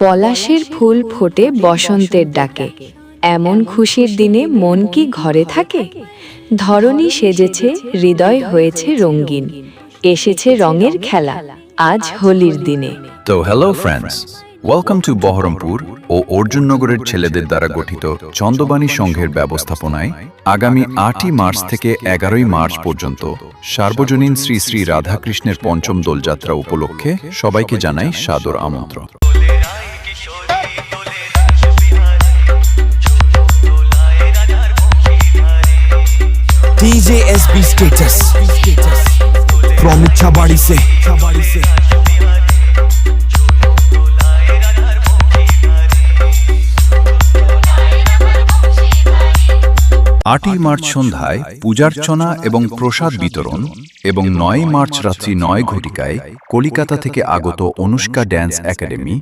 পলাশের ফুল ফোটে বসন্তের ডাকে, এমন খুশির দিনে মন কি ঘরে থাকে? ধরণী সেজেছে, হৃদয় হয়েছে রঙিন, এসেছে রঙের খেলা আজ হোলির দিনে। তো hello friends, welcome to Baharampur ও অর্জুননগরের ছেলেদের দ্বারা গঠিত চন্দবাণী সংঘের ব্যবস্থাপনায় আগামী 8ই মার্চ থেকে 11ই মার্চ পর্যন্ত সার্বজনীন শ্রী শ্রী রাধাকৃষ্ণের পঞ্চম দোলযাত্রা উপলক্ষে সবাইকে জানাই সাদর আমন্ত্রণ। DJ SB status from Chabadi se 8ই মার্চ সন্ধ্যায় পূজার্চনা এবং প্রসাদ বিতরণ এবং 9ই মার্চ রাত্রি 9 ঘটিকায় কলিকাতা থেকে আগত অনুষ্কা ড্যান্স একাডেমি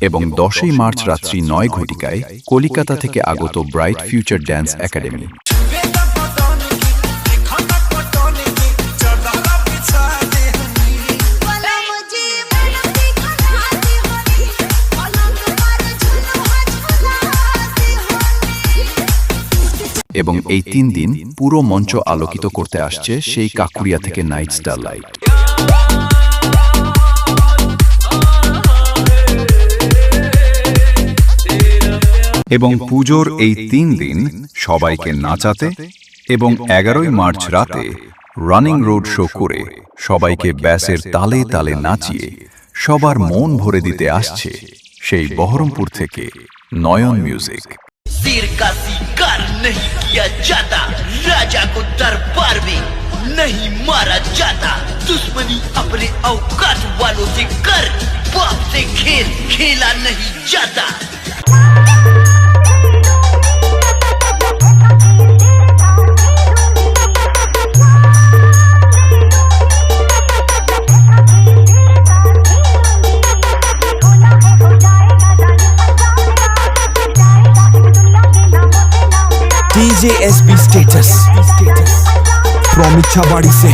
এবং 10ই মার্চ রাত্রি 9 ঘটিকায় কলিকাতা থেকে আগত ব্রাইট ফিউচার ড্যান্স একাডেমি। এবং এই 3 দিন পুরো মঞ্চ আলোকিত করতে আসছে সেই কাকুরিয়া থেকে নাইট স্টার লাইট। এবং পুজোর এই 3 দিন সবাইকে নাচাতে এবং 11ই মার্চ রাতে রানিং রোড শো করে সবাইকে ব্যাসের তালে তালে নাচিয়ে সবার মন ভরে দিতে আসছে সেই বহরমপুর থেকে নয়ন মিউজিক। सिर का शिकार नहीं किया जाता, राजा को दरबार में नहीं मारा जाता, दुश्मनी अपने औकात वालों से कर, बाप से खेल खेला नहीं जाता। DJ SB status from Chabadi se